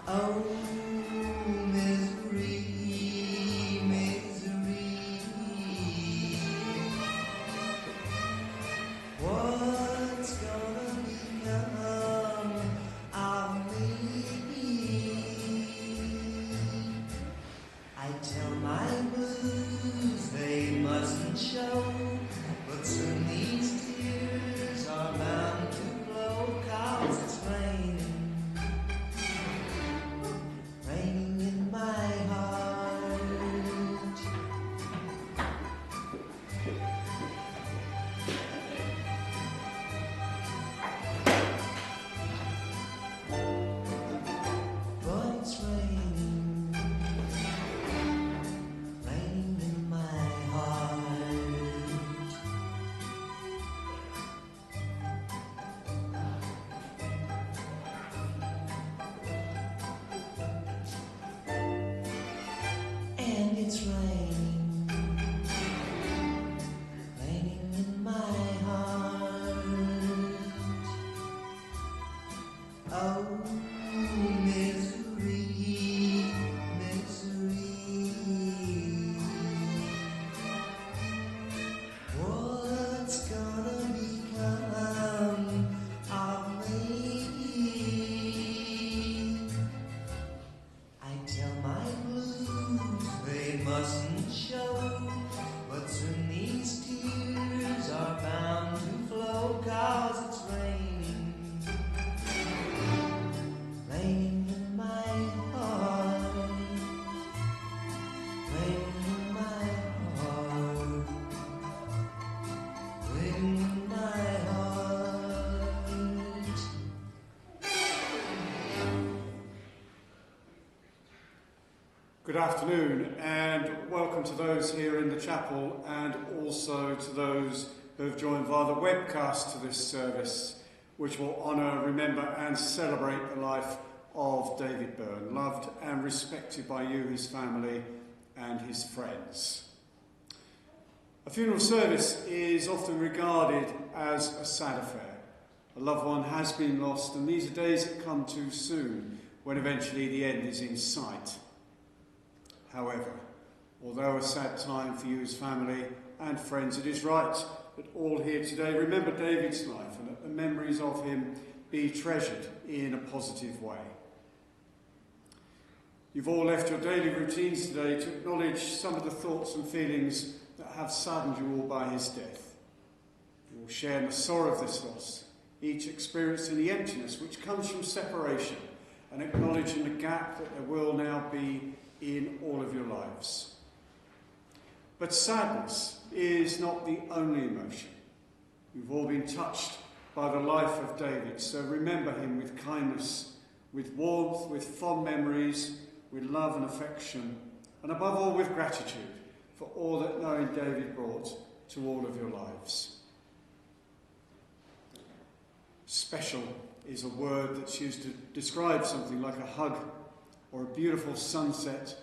Oh, misery, misery. What's gonna become of me? I tell my blues they mustn't show, but soon these tears are bound to flow, 'cause it's raining. Raining in my heart. But it's raining. Raining in my heart. And it's raining, raining in my heart. Oh, misery, misery. What's gonna become of me? I tell my blues they mustn't show, but soon these tears are bound to flow, 'cause it's raining, raining in my heart, raining in my heart, raining in my heart. Good afternoon and welcome to those here in the chapel and also to those who have joined via the webcast to this service, which will honour, remember and celebrate the life of David Byrne, loved and respected by you, his family and his friends. A funeral service is often regarded as a sad affair. A loved one has been lost, and these are days that come too soon when eventually the end is in sight. However, although a sad time for you as family and friends, it is right that all here today remember David's life and that the memories of him be treasured in a positive way. You've all left your daily routines today to acknowledge some of the thoughts and feelings that have saddened you all by his death. You will share in the sorrow of this loss, each experiencing the emptiness which comes from separation and acknowledging the gap that there will now be in all of your lives. But sadness is not the only emotion. You've all been touched by the life of David, so remember him with kindness, with warmth, with fond memories, with love and affection, and above all with gratitude for all that knowing David brought to all of your lives. Special is a word that's used to describe something like a hug, or a beautiful sunset,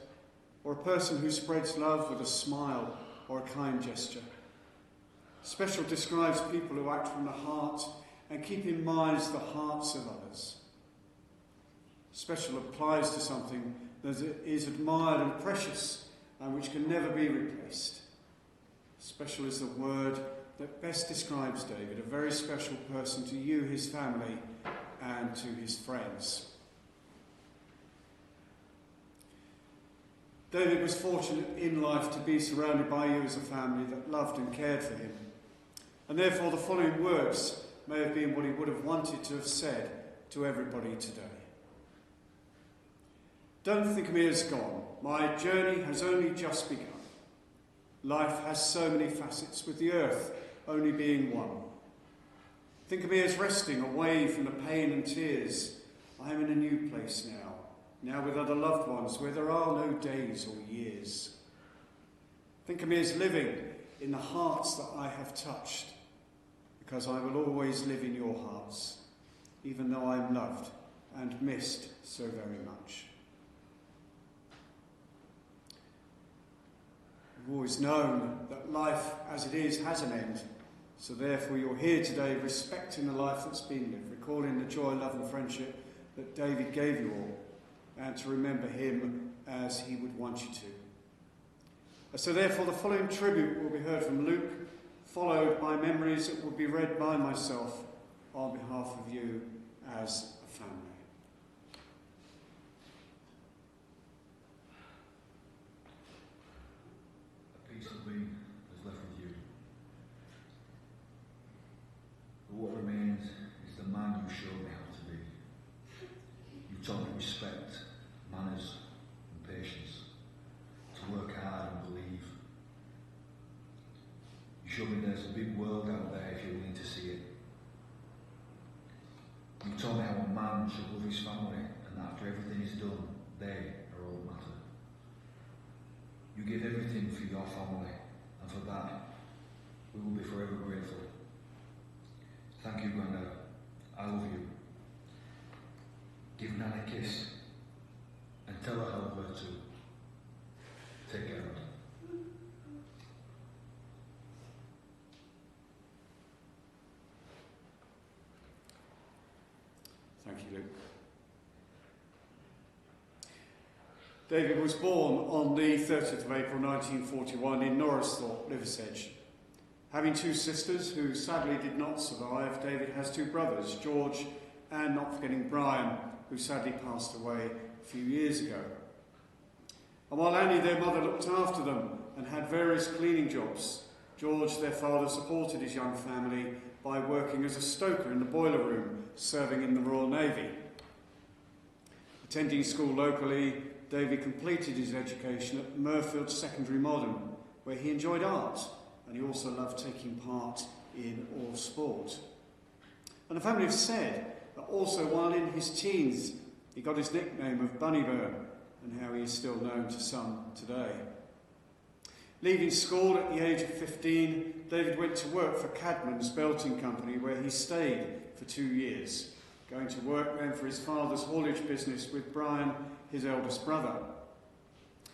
or a person who spreads love with a smile or a kind gesture. Special describes people who act from the heart and keep in mind the hearts of others. Special applies to something that is admired and precious and which can never be replaced. Special is the word that best describes David, a very special person to you, his family, and to his friends. David was fortunate in life to be surrounded by you as a family that loved and cared for him. And therefore the following words may have been what he would have wanted to have said to everybody today. Don't think of me as gone. My journey has only just begun. Life has so many facets, with the earth only being one. Think of me as resting away from the pain and tears. I am in a new place now with other loved ones, where there are no days or years. Think of me as living in the hearts that I have touched, because I will always live in your hearts, even though I am loved and missed so very much. We've always known that life as it is has an end, so therefore you're here today respecting the life that's been lived, recalling the joy, love and friendship that David gave you all, and to remember him as he would want you to. So therefore the following tribute will be heard from Luke, followed by memories that will be read by myself on behalf of you as a family. A piece of me is left with you. But what remains is the man you showed me how to be. You taught me respect, manners and patience, to work hard and believe. You showed me there's a big world out there if you're willing to see it. You taught me how a man should love his family, and that after everything is done, they are all that matter. You give everything for your family, and for that, we will be forever grateful. Thank you, Grandad. I love you. Give Nan a kiss, and tell her I love her too. Take care of her. Thank you, Luke. David was born on the 30th of April 1941 in Norristhorpe, Liversedge. Having two sisters who sadly did not survive, David has two brothers, George and, not forgetting, Brian, who sadly passed away a few years ago. And while Annie, their mother, looked after them and had various cleaning jobs, George, their father, supported his young family by working as a stoker in the boiler room, serving in the Royal Navy. Attending school locally, David completed his education at Mirfield Secondary Modern, where he enjoyed art, and he also loved taking part in all sport. And the family have said that also while in his teens, he got his nickname of Byrne, and how he is still known to some today. Leaving school at the age of 15, David went to work for Cadman's Belting Company, where he stayed for 2 years, going to work then for his father's haulage business with Brian, his eldest brother.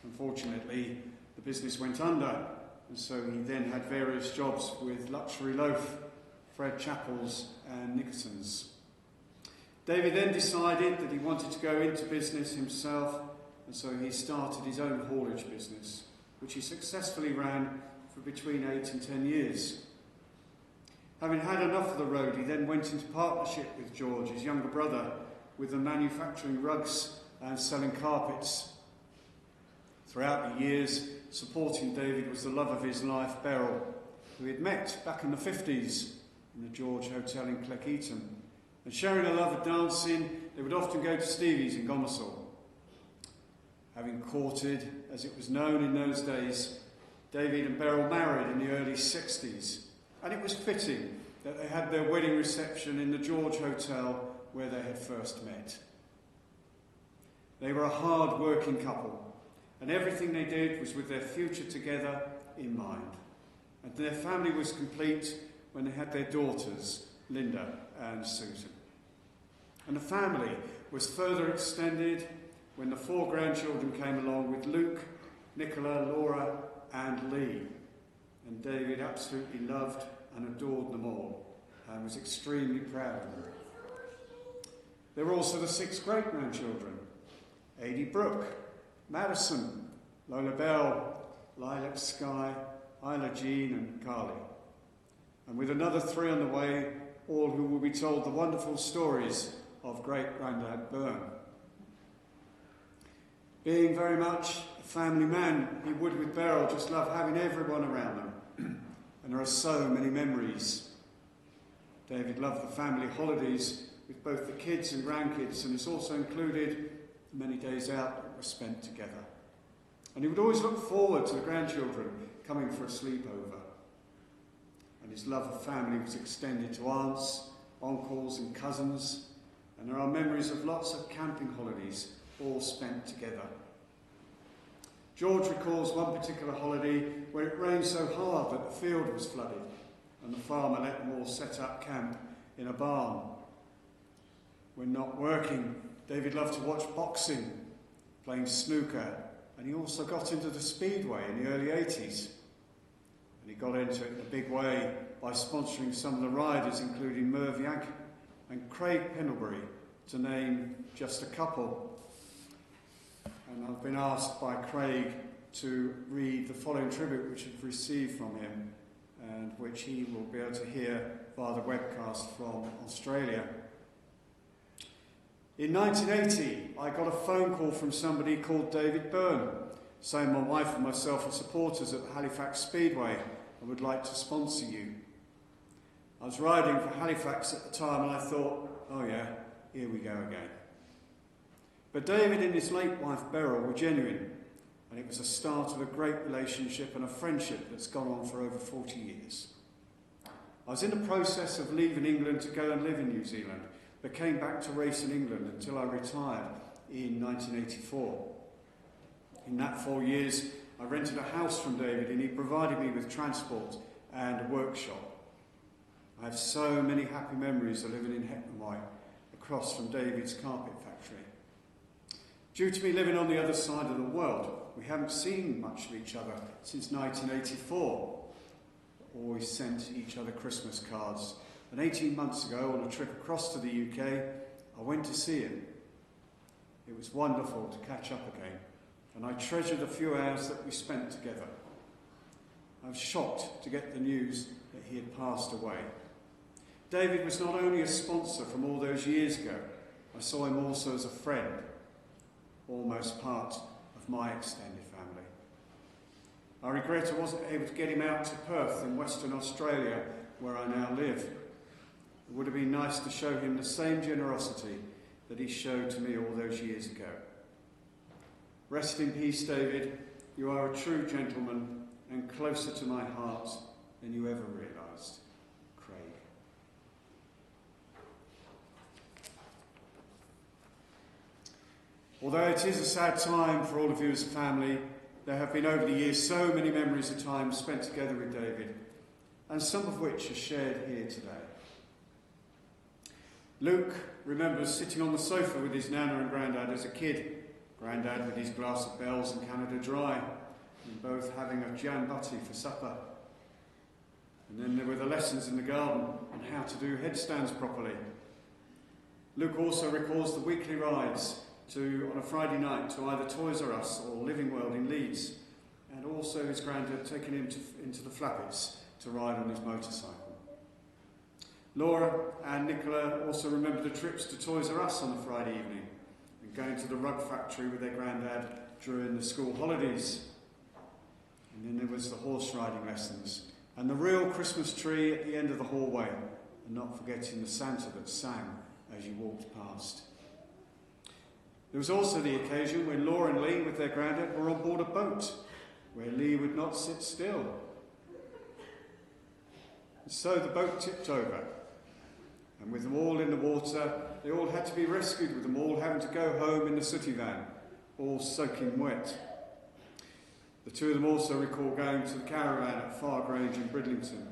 Unfortunately, the business went under, and so he then had various jobs with Luxury Loaf, Fred Chappell's and Nickerson's. David then decided that he wanted to go into business himself, and so he started his own haulage business, which he successfully ran for between 8 and 10 years. Having had enough of the road, he then went into partnership with George, his younger brother, with the manufacturing rugs and selling carpets. Throughout the years, supporting David was the love of his life, Beryl, who he had met back in the 50s in the George Hotel in Cleckheaton. And sharing a love of dancing, they would often go to Stevie's in Gomersall. Having courted, as it was known in those days, David and Beryl married in the early 60s, and it was fitting that they had their wedding reception in the George Hotel where they had first met. They were a hard-working couple, and everything they did was with their future together in mind. And their family was complete when they had their daughters, Linda and Susan. And the family was further extended when the 4 grandchildren came along with Luke, Nicola, Laura and Lee. And David absolutely loved and adored them all and was extremely proud of them. There were also the 6 great-grandchildren, Adie Brooke, Madison, Lola Bell, Lilac Sky, Isla Jean and Carly. And with another 3 on the way, all who will be told the wonderful stories of great-granddad Byrne. Being very much a family man, he would with Beryl just love having everyone around them. And there are so many memories. David loved the family holidays with both the kids and grandkids, and it's also included many days out that were spent together. And he would always look forward to the grandchildren coming for a sleepover. And his love of family was extended to aunts, uncles and cousins, and there are memories of lots of camping holidays all spent together. George recalls one particular holiday where it rained so hard that the field was flooded, and the farmer let them all set up camp in a barn. When not working, David loved to watch boxing, playing snooker, and he also got into the speedway in the early 80s. And he got into it in a big way by sponsoring some of the riders, including Merv Yank and Craig Pendlebury, to name just a couple. and I've been asked by Craig to read the following tribute which I've received from him, and which he will be able to hear via the webcast from Australia. In 1980, I got a phone call from somebody called David Byrne, saying my wife and myself are supporters at the Halifax Speedway and would like to sponsor you. I was riding for Halifax at the time and I thought, oh yeah, here we go again. But David and his late wife Beryl were genuine, and it was the start of a great relationship and a friendship that's gone on for over 40 years. I was in the process of leaving England to go and live in New Zealand, but came back to race in England until I retired in 1984. In that 4 years, I rented a house from David and he provided me with transport and a workshop. I have so many happy memories of living in Heckenway, across from David's carpet factory. Due to me living on the other side of the world, we haven't seen much of each other since 1984. Always sent each other Christmas cards. And 18 months ago, on a trip across to the UK, I went to see him. It was wonderful to catch up again, and I treasured the few hours that we spent together. I was shocked to get the news that he had passed away. David was not only a sponsor from all those years ago, I saw him also as a friend, almost part of my extended family. I regret I wasn't able to get him out to Perth in Western Australia, where I now live. It would have been nice to show him the same generosity that he showed to me all those years ago. Rest in peace, David. You are a true gentleman and closer to my heart than you ever realised. Craig. Although it is a sad time for all of you as a family, there have been over the years so many memories of time spent together with David, and some of which are shared here today. Luke remembers sitting on the sofa with his nana and granddad as a kid, granddad with his glass of Bell's and Canada Dry, and both having a jam butty for supper. And then there were the lessons in the garden on how to do headstands properly. Luke also recalls the weekly rides on a Friday night to either Toys R Us or Living World in Leeds, and also his granddad taking him into the Flappets to ride on his motorcycle. Laura and Nicola also remember the trips to Toys R Us on a Friday evening and going to the rug factory with their granddad during the school holidays. And then there was the horse riding lessons and the real Christmas tree at the end of the hallway, and not forgetting the Santa that sang as you walked past. There was also the occasion when Laura and Lee with their granddad were on board a boat where Lee would not sit still. And so the boat tipped over, and with them all in the water, they all had to be rescued, with them all having to go home in the sooty van, all soaking wet. The two of them also recall going to the caravan at Fargrange in Bridlington,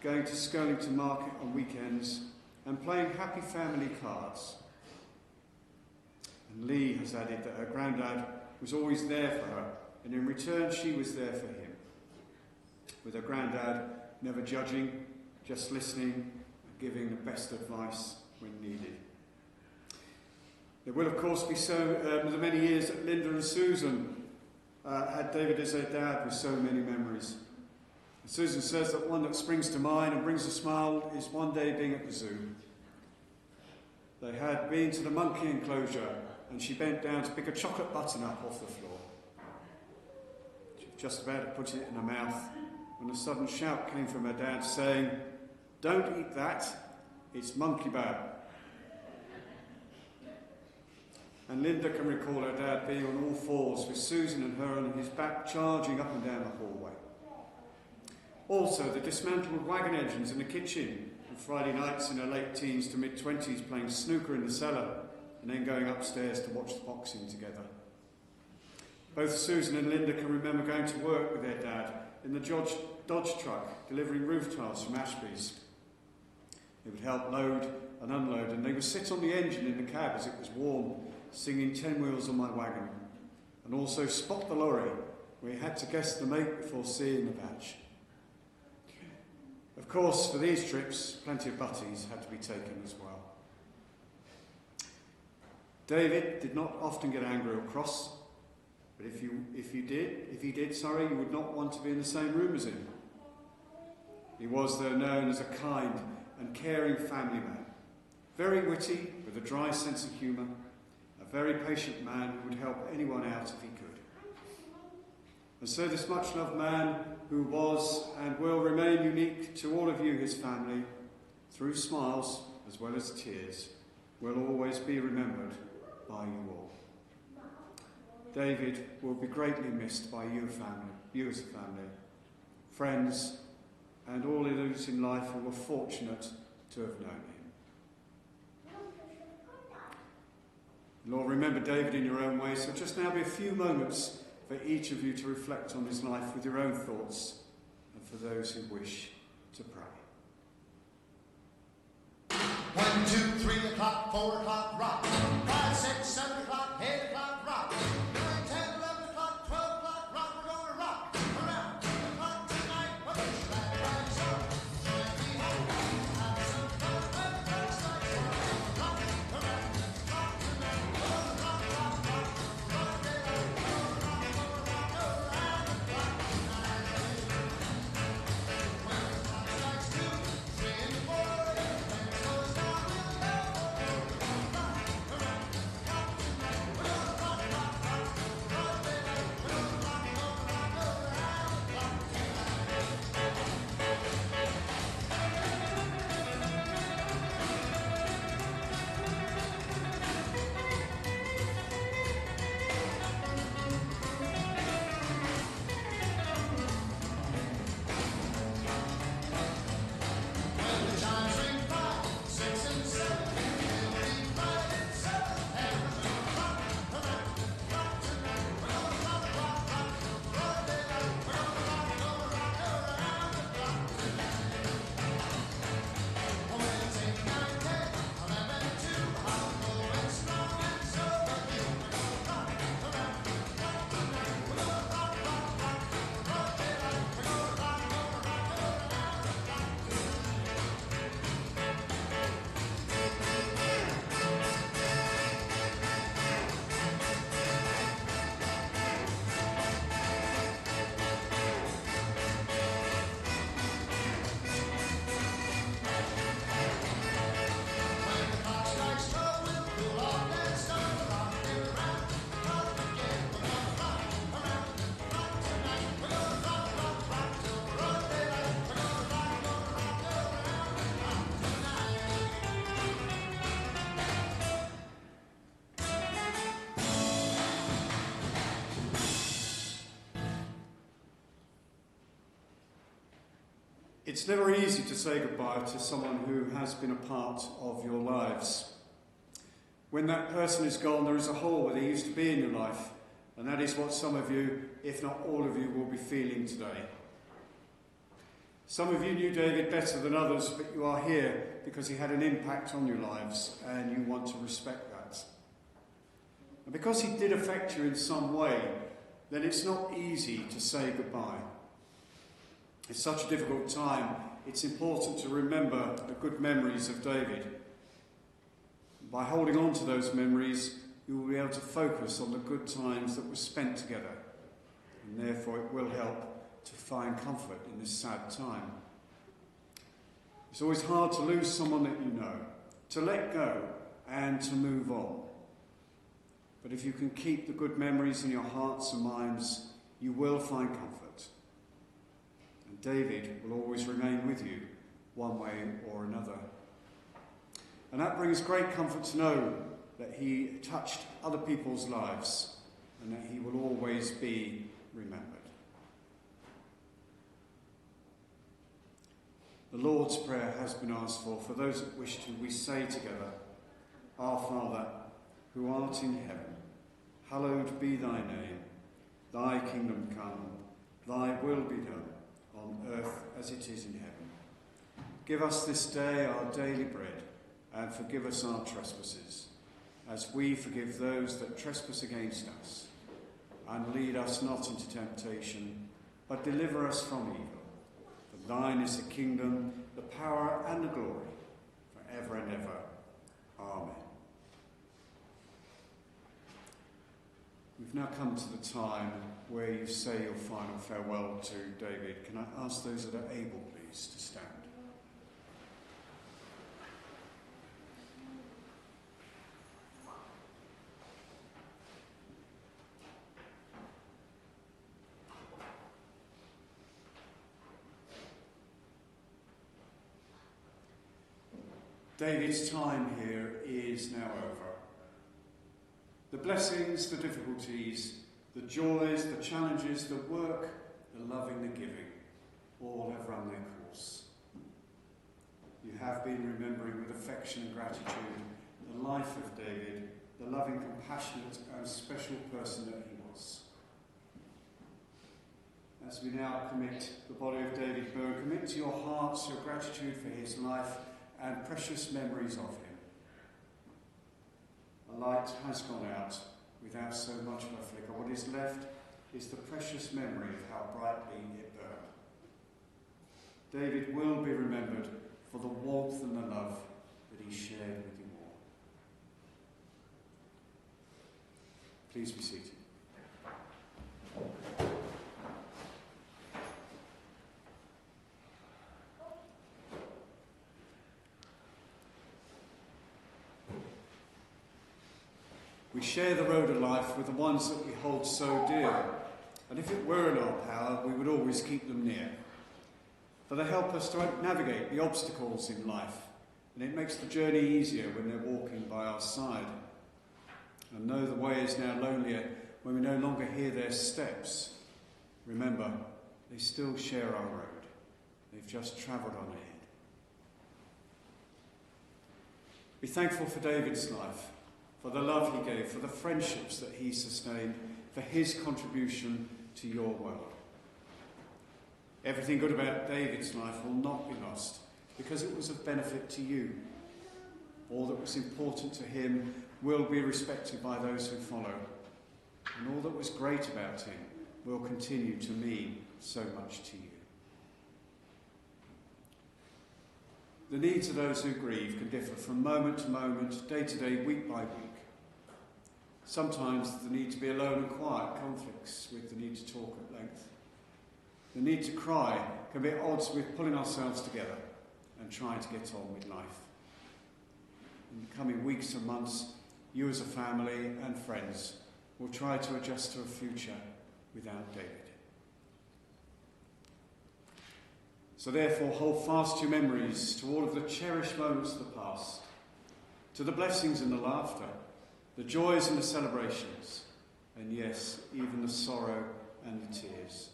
going to Skirlington Market on weekends, and playing happy family cards. And Lee has added that her granddad was always there for her, and in return she was there for him, with her granddad never judging, just listening and giving the best advice when needed. There will of course be the many years that Linda and Susan had David as their dad, with so many memories. And Susan says that one that springs to mind and brings a smile is one day being at the zoo. They had been to the monkey enclosure and she bent down to pick a chocolate button-up off the floor. She was just about to put it in her mouth when a sudden shout came from her dad saying, "Don't eat that, it's monkey bad." And Linda can recall her dad being on all fours with Susan and her on his back charging up and down the hallway. Also, the dismantled wagon engines in the kitchen, and Friday nights in her late teens to mid-20s playing snooker in the cellar, and then going upstairs to watch the boxing together. Both Susan and Linda can remember going to work with their dad in the Dodge truck, delivering roof tiles from Ashby's. They would help load and unload, and they would sit on the engine in the cab as it was warm, singing 10 Wheels on My Wagon, and also Spot the Lorry, where you had to guess the make before seeing the badge. Of course, for these trips, plenty of butties had to be taken as well. David did not often get angry or cross, But if he did, you would not want to be in the same room as him. He was, though, known as a kind and caring family man, very witty, with a dry sense of humour, a very patient man who would help anyone out if he could. And so this much-loved man, who was and will remain unique to all of you, his family, through smiles as well as tears, will always be remembered by you all. David will be greatly missed by you as a family, friends, and all those in life who were fortunate to have known him. Lord, remember David in your own way, so just now be a few moments for each of you to reflect on his life with your own thoughts, and for those who wish to pray. 1, 2, 3 o'clock, 4 o'clock, rock. 5, 6, 7 o'clock, 8 o'clock, rock. 9, 10, 11 o'clock, 12 o'clock, rock. We're going to rock around the clock tonight. What is that right song? Can we have some fun when the clock strikes 1? Rock around the clock tonight. Rock, rock, rock, rock. Rock it out. Rock around the clock tonight. When the clock strikes 2, 3 in the morning, when it goes down. It's never easy to say goodbye to someone who has been a part of your lives. When that person is gone, there is a hole where they used to be in your life, and that is what some of you, if not all of you, will be feeling today. Some of you knew David better than others, but you are here because he had an impact on your lives, and you want to respect that. And because he did affect you in some way, then it's not easy to say goodbye. It's such a difficult time, it's important to remember the good memories of David. By holding on to those memories, you will be able to focus on the good times that were spent together, and therefore it will help to find comfort in this sad time. It's always hard to lose someone that you know, to let go and to move on. But if you can keep the good memories in your hearts and minds, you will find comfort. And David will always remain with you, one way or another. And that brings great comfort to know that he touched other people's lives and that he will always be remembered. The Lord's Prayer has been asked for those that wish to, we say together, Our Father, who art in heaven, hallowed be thy name. Thy kingdom come, thy will be done, on earth as it is in heaven. Give us this day our daily bread, and forgive us our trespasses, as we forgive those that trespass against us. And lead us not into temptation, but deliver us from evil. For thine is the kingdom, the power, and the glory, for ever and ever. Amen. We We've now come to the time where you say your final farewell to David. Can I ask those that are able, please, to stand? David's time here is now over. The blessings, the difficulties, the joys, the challenges, the work, the loving, the giving, all have run their course. You have been remembering with affection and gratitude the life of David, the loving, compassionate and special person that he was. As we now commit the body of David Byrne, commit to your hearts your gratitude for his life and precious memories of him. A light has gone out without so much of a flicker. What is left is the precious memory of how brightly it burned. David will be remembered for the warmth and the love that he shared with you all. Please be seated. We share the road of life with the ones that we hold so dear, and if it were in our power, we would always keep them near. For they help us to navigate the obstacles in life, and it makes the journey easier when they're walking by our side. And though the way is now lonelier when we no longer hear their steps, remember, they still share our road. They've just travelled on ahead. Be thankful for David's life, for the love he gave, for the friendships that he sustained, for his contribution to your world. Everything good about David's life will not be lost because it was of benefit to you. All that was important to him will be respected by those who follow, and all that was great about him will continue to mean so much to you. The needs of those who grieve can differ from moment to moment, day to day, week by week. Sometimes the need to be alone and quiet conflicts with the need to talk at length. The need to cry can be at odds with pulling ourselves together and trying to get on with life. In the coming weeks and months, you as a family and friends will try to adjust to a future without David. So therefore, hold fast to your memories, to all of the cherished moments of the past, to the blessings and the laughter, the joys and the celebrations, and yes, even the sorrow and the tears.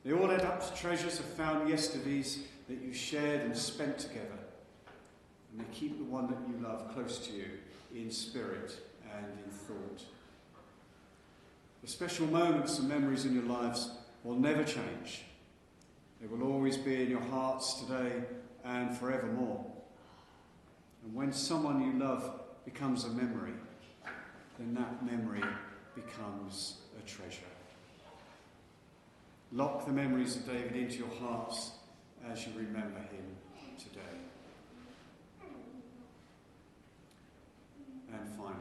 They all add up to treasures of found yesterdays that you shared and spent together, and they keep the one that you love close to you in spirit and in thought. The special moments and memories in your lives will never change. They will always be in your hearts today and forevermore. And when someone you love becomes a memory, then that memory becomes a treasure. Lock the memories of David into your hearts as you remember him today. And finally,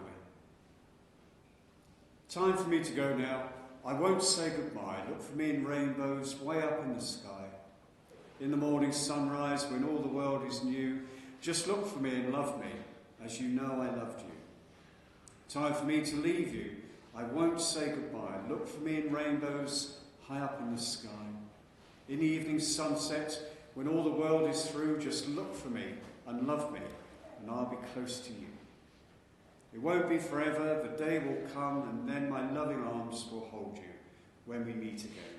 time for me to go now. I won't say goodbye. Look for me in rainbows way up in the sky. In the morning sunrise when all the world is new, just look for me and love me as you know I loved you. Time for me to leave you. I won't say goodbye. Look for me in rainbows high up in the sky. In the evening sunset when all the world is through, just look for me and love me and I'll be close to you. It won't be forever, the day will come and then my loving arms will hold you when we meet again.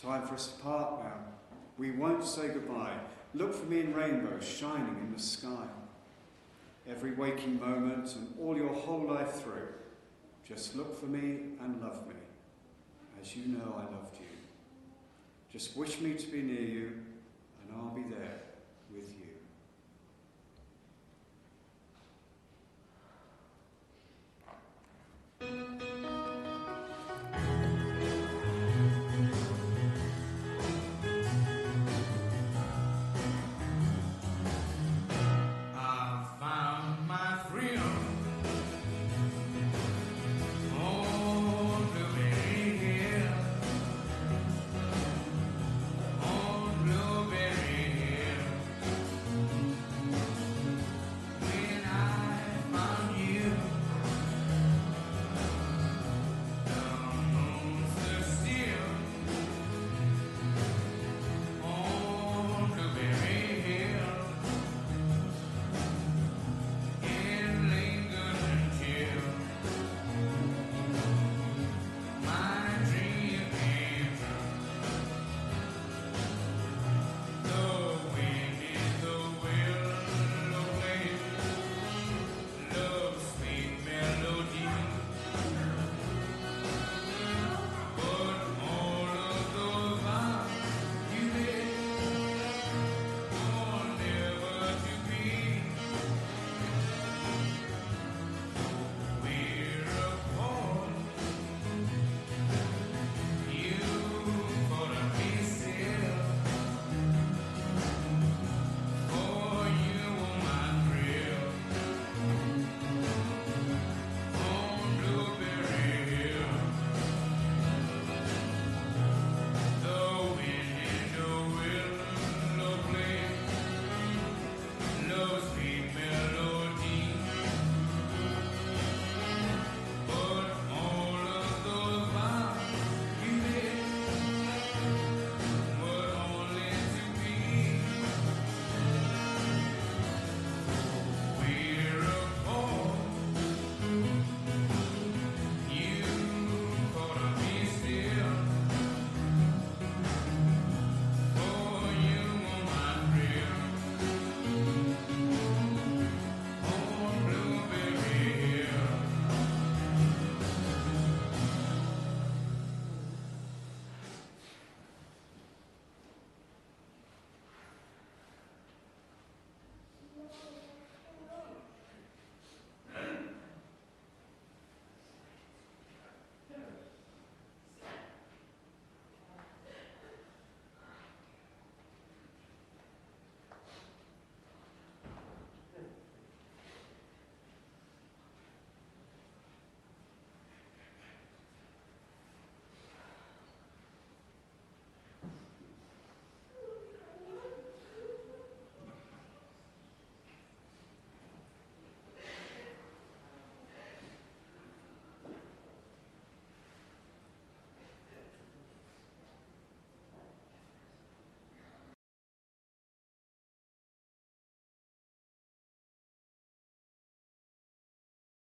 Time for us to part now. We won't say goodbye. Look for me in rainbows shining in the sky. Every waking moment and all your whole life through, just look for me and love me as you know I loved you. Just wish me to be near you and I'll be there with you.